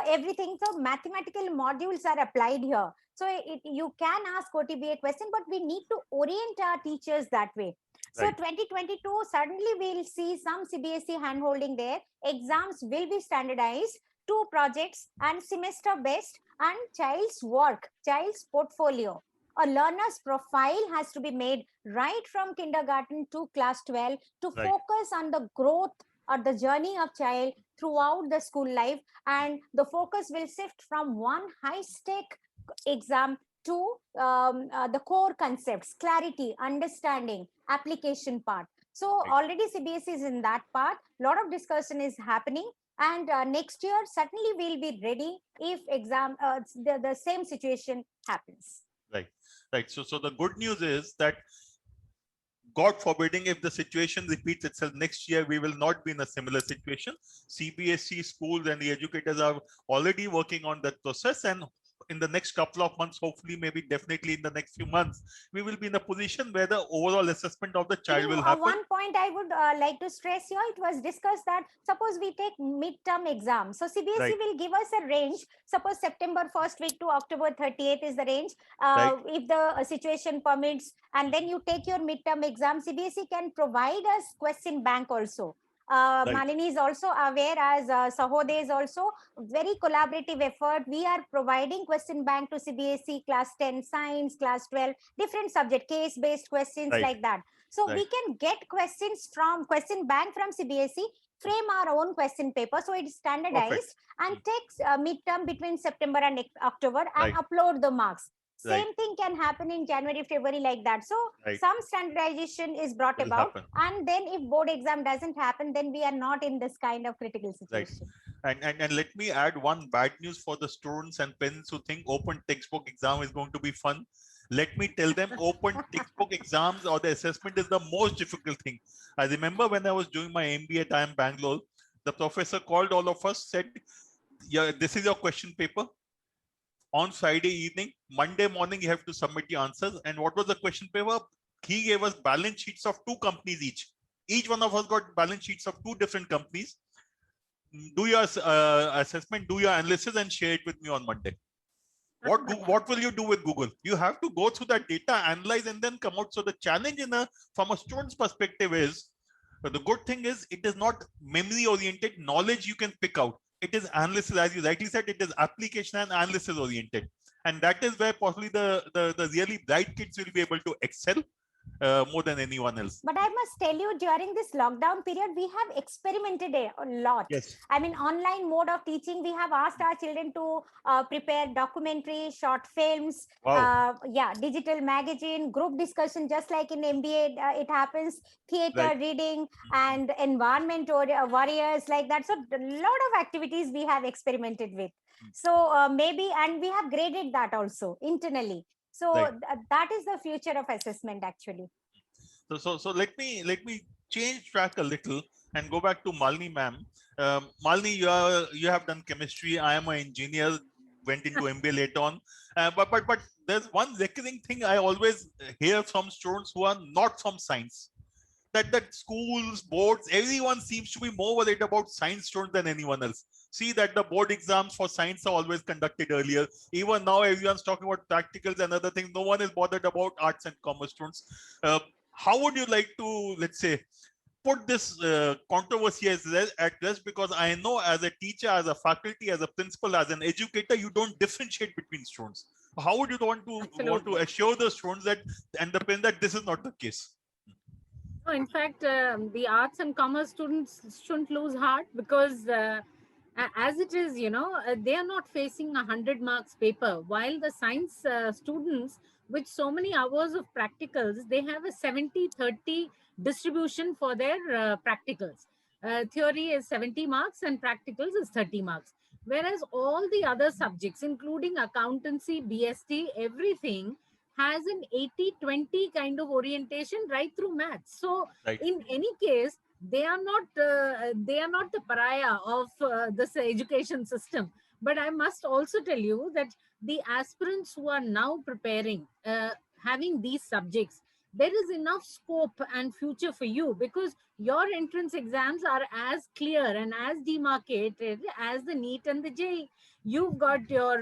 everything, so mathematical modules are applied here. So you can ask OTBA question, but we need to orient our teachers that way. So Right. 2022, suddenly we'll see some CBSE handholding there. Exams will be standardized, 2 projects and semester based, and child's work, child's portfolio. A learner's profile has to be made right from kindergarten to class 12 to Right. focus on the growth or the journey of child throughout the school life. And the focus will shift from one high stake exam to the core concepts, clarity, understanding, application part. So Right. already CBSE is in that part. A lot of discussion is happening. And next year, certainly we'll be ready if the same situation happens. Right. Right. So the good news is that, God forbidding, if the situation repeats itself next year, we will not be in a similar situation. CBSE schools and the educators are already working on that process, and in the next couple of months, hopefully, maybe definitely in the next few months, we will be in a position where the overall assessment of the child Even will happen. one point I would like to stress here, it was discussed that suppose we take midterm exam. So CBSE Right. will give us a range. Suppose September 1st week to October 30th is the range. Right. If the situation permits, and then you take your midterm exam, CBSE can provide us question bank also. Right. Malini is also aware, as Sahode is also very collaborative effort. We are providing question bank to CBSE class 10 science, class 12, different subject, case-based questions Right. like that. So Right. we can get questions from question bank from CBSE, frame our own question paper. So it's standardized. Perfect. And takes midterm between September and October and Right. upload the marks. Right. Same thing can happen in January, February, like that. So Right. some standardization is brought Will about. happen. And then if board exam doesn't happen, then we are not in this kind of critical situation. And let me add one bad news for the students and parents who think open textbook exam is going to be fun. Let me tell them, open textbook exams or the assessment is the most difficult thing. I remember when I was doing my MBA at IIM Bangalore, the professor called all of us, said, yeah, this is your question paper. On Friday evening, Monday morning, you have to submit the answers. And what was the question paper? He gave us balance sheets of 2 companies each. Each one of us got balance sheets of 2 different companies. Do your assessment, do your analysis, and share it with me on Monday. What will you do with Google? You have to go through that data, analyze, and then come out. So the challenge from a student's perspective is, But the good thing is it is not memory oriented knowledge you can pick out. It is analysis, as you rightly said, it is application and analysis oriented. And that is where possibly the really bright kids will be able to excel more than anyone else. But I must tell you, during this lockdown period, we have experimented a lot. Yes. I mean, online mode of teaching, we have asked our children to prepare documentaries, short films, Wow. digital magazine, group discussion, just like in MBA, it happens, theater, Right. reading, and environment warriors like that. So a lot of activities we have experimented with. So maybe, and we have graded that also internally. So Right. that is the future of assessment, actually. So let me change track a little and go back to Malini ma'am. Malini, you have done chemistry. I am an engineer. Went into MBA later on. But there's one recurring thing I always hear from students who are not from science. That schools, boards, everyone seems to be more worried about science students than anyone else. See that the board exams for science are always conducted earlier. Even now, everyone's talking about practicals and other things. No one is bothered about arts and commerce students. How would you like to, let's say, put this controversy at rest? Because I know as a teacher, as a faculty, as a principal, as an educator, you don't differentiate between students. How would you want to assure the students that and the parents that this is not the case? No, in fact, the arts and commerce students shouldn't lose heart, because as it is, they are not facing 100 marks paper, while the science students with so many hours of practicals, they have a 70-30 distribution for their practicals. Theory is 70 marks and practicals is 30 marks. Whereas all the other subjects, including accountancy, BST, everything, has an 80-20 kind of orientation right through maths. So Right. in any case, they are not the pariah of this education system. But I must also tell you that the aspirants who are now preparing, having these subjects, there is enough scope and future for you, because your entrance exams are as clear and as demarcated as the NEET and the JEE. You've got your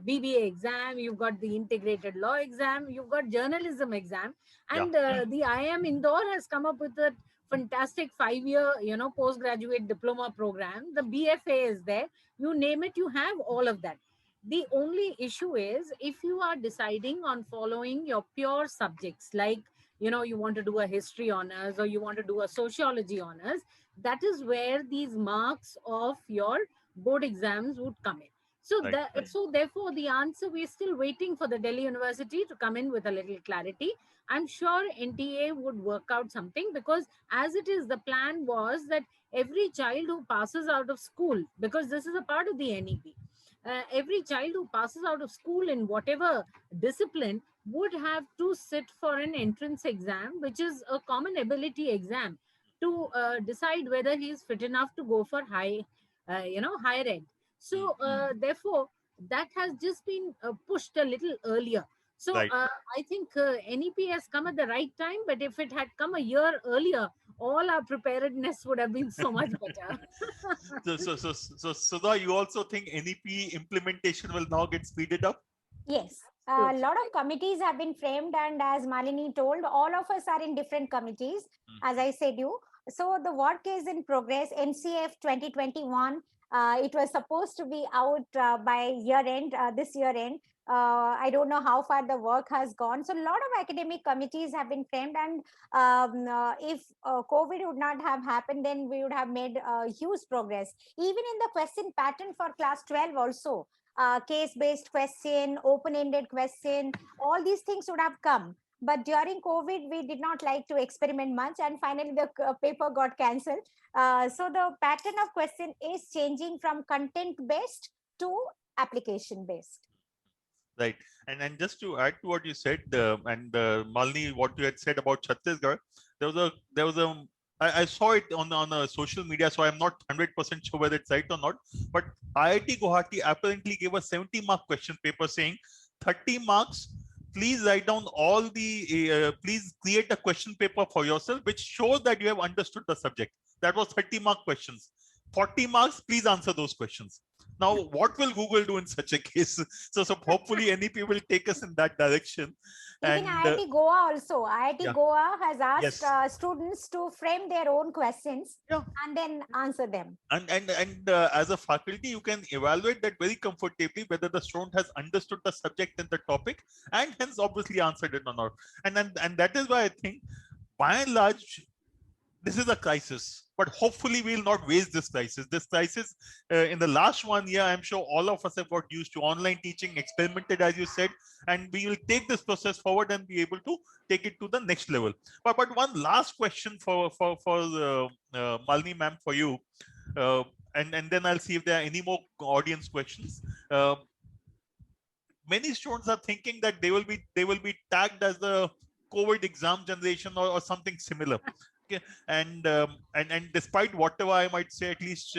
BBA exam, you've got the integrated law exam, you've got journalism exam, and the IIM Indore has come up with a fantastic 5-year, postgraduate diploma program. The BFA is there. You name it, you have all of that. The only issue is if you are deciding on following your pure subjects, like, you want to do a history honors or you want to do a sociology honors, that is where these marks of your board exams would come in. So Right. so therefore the answer, we're still waiting for the Delhi University to come in with a little clarity. I'm sure NTA would work out something, because as it is, the plan was that every child who passes out of school, because this is a part of the NEP, every child who passes out of school in whatever discipline would have to sit for an entrance exam, which is a common ability exam, to decide whether he is fit enough to go for higher ed. So therefore, that has just been pushed a little earlier. So Right. I think NEP has come at the right time, but if it had come a year earlier, all our preparedness would have been so much better. So Sudha, you also think NEP implementation will now get speeded up? Yes. A lot of committees have been framed, and as Malini told, all of us are in different committees, as I said you. So the work is in progress. NCF 2021, it was supposed to be out by year end, this year end. I don't know how far the work has gone. So a lot of academic committees have been framed, and if COVID would not have happened, then we would have made huge progress. Even in the question pattern for class 12 also, case-based question, open-ended question, all these things would have come. But during COVID, we did not like to experiment much, and finally the paper got cancelled. So the pattern of question is changing from content-based to application-based. Right. And just to add to what you said, and Malini, what you had said about Chhattisgarh, there was a I saw it on social media, so I'm not 100% sure whether it's right or not. But IIT Guwahati apparently gave a 70-mark question paper saying 30 marks. Please write down all the. Please create a question paper for yourself, which shows that you have understood the subject. That was 30-mark questions. 40 marks. Please answer those questions. Now, what will Google do in such a case? So hopefully NEP will take us in that direction. Even And IIT Goa also. IIT yeah, Goa has asked yes, students to frame their own questions yeah. and then answer them. And as a faculty, you can evaluate that very comfortably whether the student has understood the subject and the topic, and hence obviously answered it or not. And that is why I think, by and large, this is a crisis, but hopefully we'll not waste this crisis. This crisis, in the last 1 year, I'm sure all of us have got used to online teaching, experimented, as you said, and we will take this process forward and be able to take it to the next level. But one last question for Malini ma'am, for you, uh, and then I'll see if there are any more audience questions. Many students are thinking that they will be tagged as the COVID exam generation, or something similar. Okay, and despite whatever I might say, at least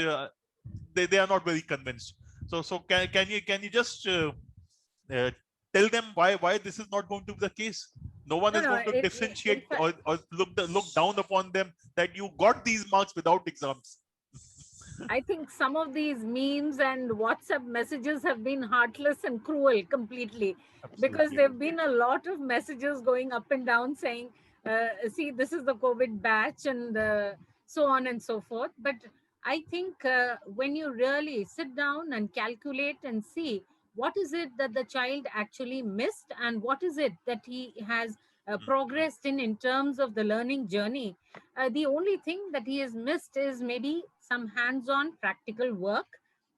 they are not very convinced. So can you just uh, tell them why this is not going to be the case? No one No, is no. going to In differentiate fact, or look down upon them that you got these marks without exams. I think some of these memes and WhatsApp messages have been heartless and cruel completely, because Absolutely. there have been a lot of messages going up and down saying, see, this is the COVID batch, and so on and so forth. But I think when you really sit down and calculate and see what is it that the child actually missed and what is it that he has progressed in terms of the learning journey, the only thing that he has missed is maybe some hands-on practical work,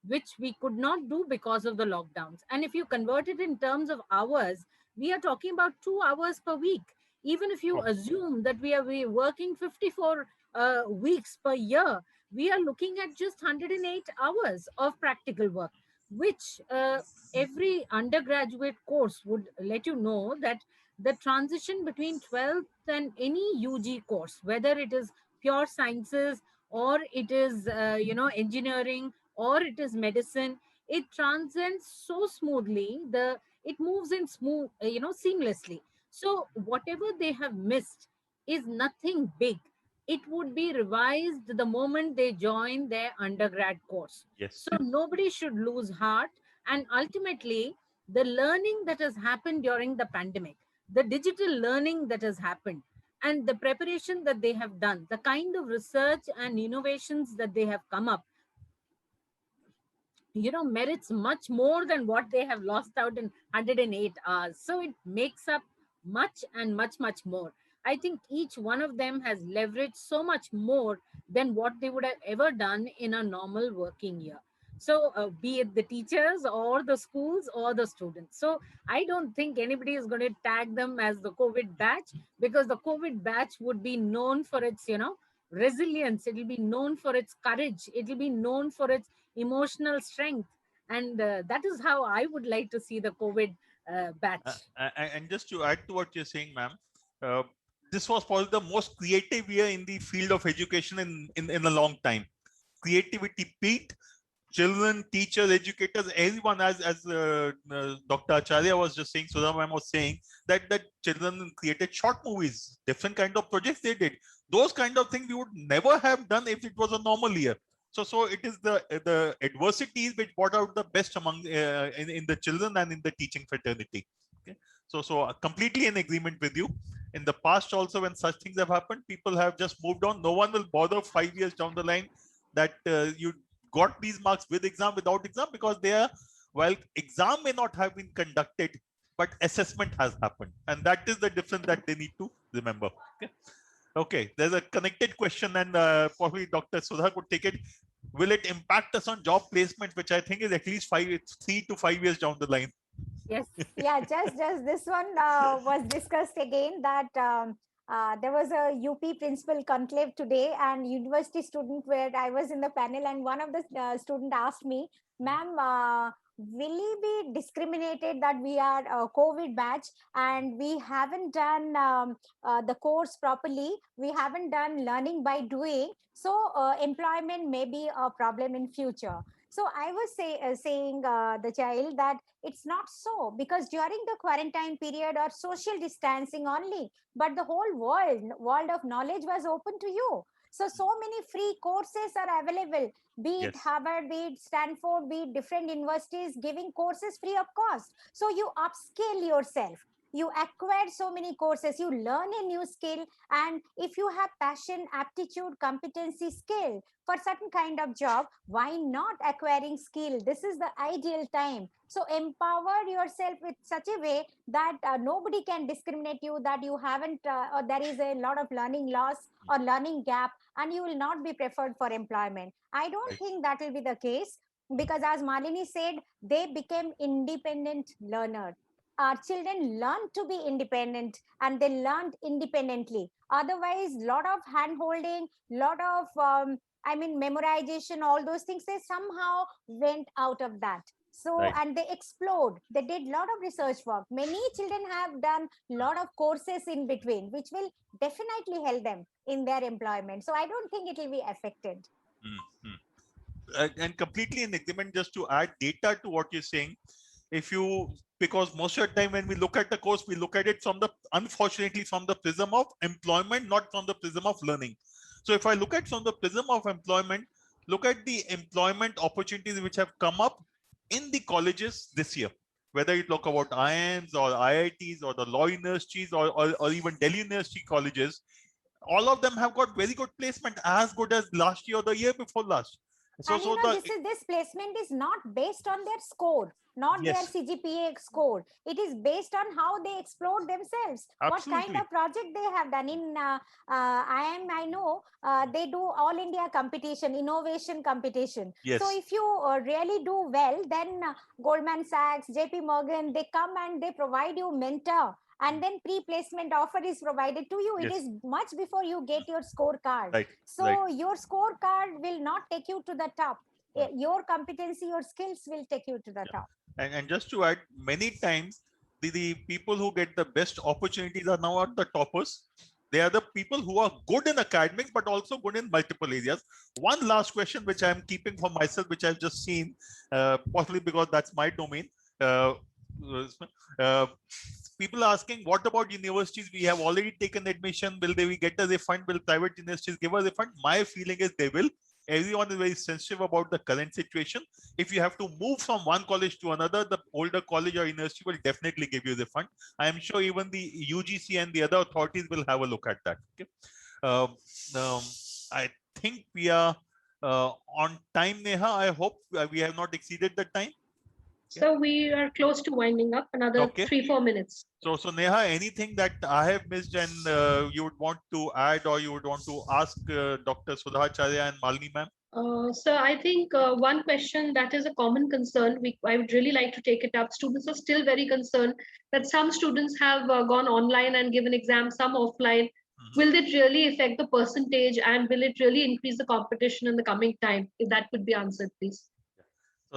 which we could not do because of the lockdowns. And if you convert it in terms of hours, we are talking about 2 hours per week. Even if you Oh, assume that we are working 54 weeks per year, we are looking at just 108 hours of practical work, which every undergraduate course would let you know that the transition between 12th and any UG course, whether it is pure sciences or it is engineering or it is medicine, it transcends so smoothly. It moves in smooth, seamlessly. So whatever they have missed is nothing big. It would be revised the moment they join their undergrad course. yes. So nobody should lose heart. And ultimately, the learning that has happened during the pandemic, the digital learning that has happened, and the preparation that they have done, the kind of research and innovations that they have come up, merits much more than what they have lost out in 108 hours. So it makes up much and much, much more. I think each one of them has leveraged so much more than what they would have ever done in a normal working year. So, be it the teachers or the schools or the students. So, I don't think anybody is going to tag them as the COVID batch, because the COVID batch would be known for its, resilience. It will be known for its courage. It will be known for its emotional strength. And that is how I would like to see the COVID batch. And just to add to what you're saying, ma'am, uh, this was probably the most creative year in the field of education in a long time. Creativity peaked. Children, teachers, educators, everyone, as Dr. Acharya was just saying, Sudha ma'am was saying, that children created short movies, different kind of projects they did. Those kind of things we would never have done if it was a normal year. So it is the adversities which brought out the best among in the children and in the teaching fraternity. Okay, so completely in agreement with you. In the past also, when such things have happened, people have just moved on. No one will bother 5 years down the line that you got these marks with exam, without exam, because they are, while exam may not have been conducted, but assessment has happened, and that is the difference that they need to remember. Okay, there's a connected question, and probably Dr. Sudha could take it. Will it impact us on job placement, which I think is at least 3 to 5 years down the line? Yes. Yeah, just this one was discussed again, that there was a UP principal conclave today, and university student where I was in the panel, and one of the student asked me, ma'am, will we be discriminated that we are a COVID batch and we haven't done the course properly, we haven't done learning by doing, so employment may be a problem in future. So I was saying the child that it's not so, because during the quarantine period or social distancing only, but the whole world of knowledge was open to you. So many free courses are available. be it Yes. Harvard, be it Stanford, be it different universities giving courses free of cost. So you upskill yourself. You acquire so many courses, you learn a new skill, and if you have passion, aptitude, competency, skill for certain kind of job, why not acquiring skill? This is the ideal time. So empower yourself with such a way that nobody can discriminate you, that you haven't or there is a lot of learning loss or learning gap, and you will not be preferred for employment. I don't Right. think that will be the case, because as Malini said, they became independent learners. Our children learned to be independent, and they learned independently. Otherwise, lot of hand holding, lot of memorization, all those things, they somehow went out of that. So, Right. and they explode. They did lot of research work. Many children have done lot of courses in between, which will definitely help them in their employment. So I don't think it will be affected. And completely in agreement, just to add data to what you're saying, because most of the time when we look at the course, we look at it unfortunately from the prism of employment, not from the prism of learning. So if I look at from the prism of employment, look at the employment opportunities which have come up in the colleges this year, whether you talk about IIMs or IITs or the law universities or even Delhi University colleges, all of them have got very good placement, as good as last year or the year before last. So, And this placement is not based on their score, not their yes, CGPA score. It is based on how they explore themselves, what kind absolutely. of project they have done. In I know they do all India competition, innovation competition. Yes. So if you really do well, then Goldman Sachs, JP Morgan, they come and they provide you mentor, and then pre-placement offer is provided to you. It Yes. is much before you get your scorecard. Right. So Right. your scorecard will not take you to the top. Your competency, your skills will take you to the top. And just to add, many times the people who get the best opportunities are now at the toppers. They are the people who are good in academics, but also good in multiple areas. One last question, which I'm keeping for myself, which I've just seen, possibly because that's my domain. People are asking, what about universities? We have already taken admission. Will they get us a fund? Will private universities give us a fund? My feeling is they will. Everyone is very sensitive about the current situation. If you have to move from one college to another, the older college or university will definitely give you the fund. I am sure even the UGC and the other authorities will have a look at that. Okay. I think we are on time, Neha. I hope we have not exceeded the time. So we are close to winding up, another 3-4 minutes. So Neha, anything that I have missed and you would want to add, or you would want to ask Dr. Sudha Acharya and Malini ma'am? So I think one question that is a common concern, I would really like to take it up. Students are still very concerned that some students have gone online and given exams, some offline. Will it really affect the percentage, and will it really increase the competition in the coming time? If that could be answered, please.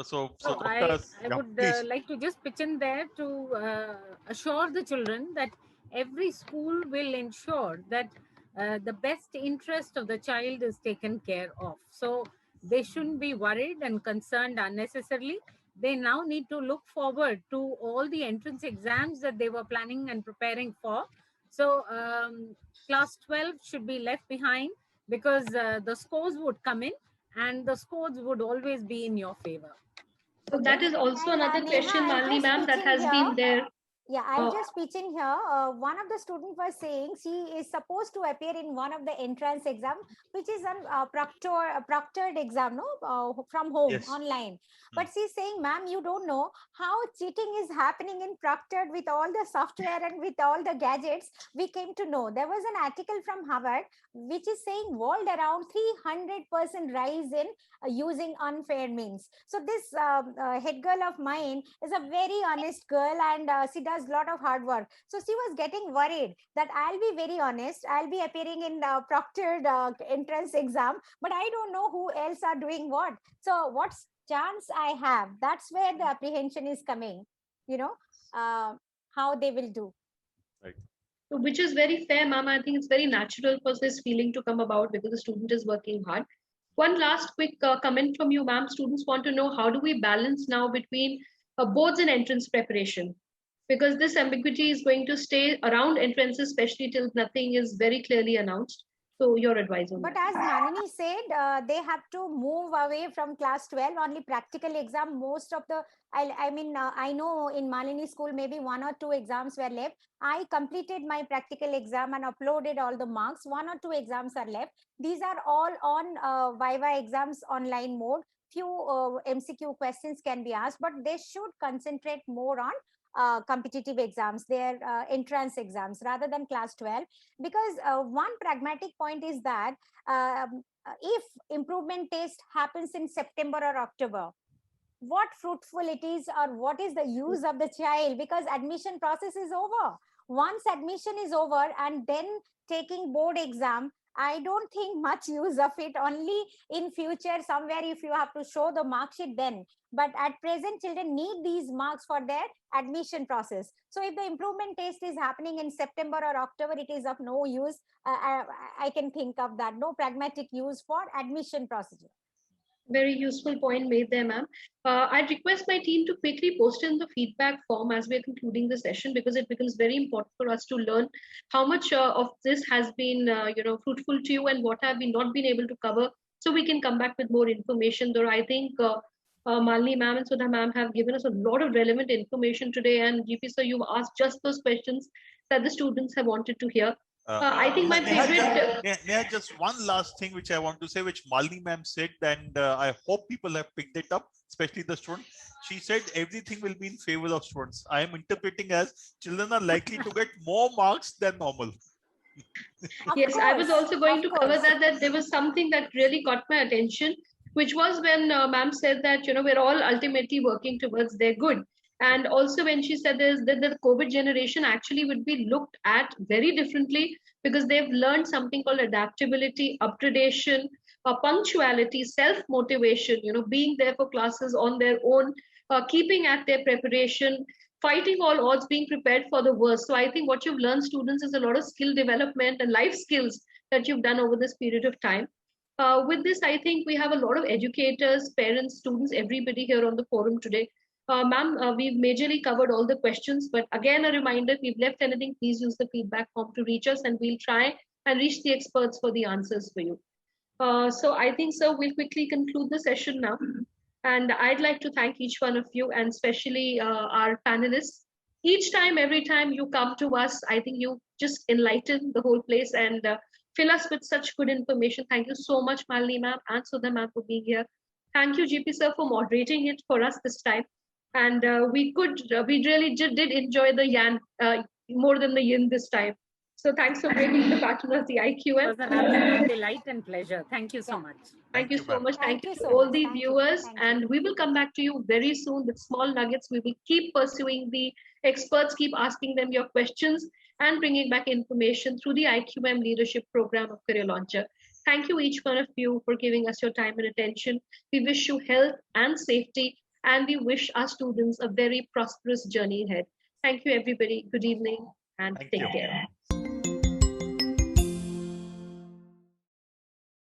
So I would like to just pitch in there to assure the children that every school will ensure that the best interest of the child is taken care of. So they shouldn't be worried and concerned unnecessarily. They now need to look forward to all the entrance exams that they were planning and preparing for. So class 12 should be left behind, because the scores would come in and the scores would always be in your favor. So that is also another question, Malini ma'am, that has been there. Yeah, I'll just pitch in here. One of the students was saying she is supposed to appear in one of the entrance exam, which is a proctored exam, no, from home, yes, online. But she's saying, ma'am, you don't know how cheating is happening in proctored with all the software and with all the gadgets. We came to know. There was an article from Harvard which is saying world around 300% rise in using unfair means. So this head girl of mine is a very honest girl, and she does a lot of hard work. So she was getting worried that I'll be very honest, I'll be appearing in proctored entrance exam, but I don't know who else are doing what. So what chance I have? That's where the apprehension is coming, how they will do. Right. Which is very fair, ma'am. I think it's very natural for this feeling to come about because the student is working hard. One last quick comment from you, ma'am. Students want to know, how do we balance now between boards and entrance preparation? Because this ambiguity is going to stay around entrances, especially till nothing is very clearly announced. So your advice on But that. as Nalini said, they have to move away from class 12, only practical exam. Most of the, I know in Malini school, maybe 1 or 2 exams were left. I completed my practical exam and uploaded all the marks. 1 or 2 exams are left. These are all on Viva exams online mode. Few MCQ questions can be asked, but they should concentrate more on competitive exams, their entrance exams rather than class 12. Because one pragmatic point is that if improvement test happens in September or October, what fruitful it is, or what is the use of the child, because admission process is over. Once admission is over and then taking board exam, I don't think much use of it. Only in future somewhere if you have to show the mark sheet, then. But at present children need these marks for their admission process. So if the improvement test is happening in September or October, it is of no use. I can think of that, no pragmatic use for admission procedure. Very useful point made there, ma'am. I'd request my team to quickly post in the feedback form as we're concluding the session, because it becomes very important for us to learn how much of this has been, fruitful to you and what have we not been able to cover, so we can come back with more information. Though I think Malini ma'am and Sudha ma'am have given us a lot of relevant information today, and GP sir, you've asked just those questions that the students have wanted to hear. I think my favorite. Neha, just one last thing which I want to say, which Malini ma'am said, and I hope people have picked it up, especially the students. She said everything will be in favor of students. I am interpreting as children are likely to get more marks than normal. Yes, I was also going to cover that there was something that really caught my attention, which was when ma'am said that, we're all ultimately working towards their good. And also when she said that the COVID generation actually would be looked at very differently, because they've learned something called adaptability, upgradation, punctuality, self-motivation, being there for classes on their own, keeping at their preparation, fighting all odds, being prepared for the worst. So I think what you've learned, students, is a lot of skill development and life skills that you've done over this period of time. With this, I think we have a lot of educators, parents, students, everybody here on the forum today. Ma'am, we've majorly covered all the questions, but again, a reminder, if we've left anything, please use the feedback form to reach us, and we'll try and reach the experts for the answers for you. So I think, sir, we'll quickly conclude the session now. And I'd like to thank each one of you, and especially our panelists. Each time, every time you come to us, I think you just enlighten the whole place and fill us with such good information. Thank you so much, Malini ma'am and Sudha ma'am, for being here. Thank you, GP sir, for moderating it for us this time. And we really did enjoy the yan more than the yin this time. So thanks for bringing the partners, the IQM. It was an absolute delight and pleasure. Thank you so much. Thank you so much. Thank you to all the viewers. And we will come back to you very soon with small nuggets. We will keep pursuing the experts, keep asking them your questions, and bringing back information through the IQM leadership program of Career Launcher. Thank you, each one of you, for giving us your time and attention. We wish you health and safety, and we wish our students a very prosperous journey ahead. Thank you, everybody. Good evening, and take care.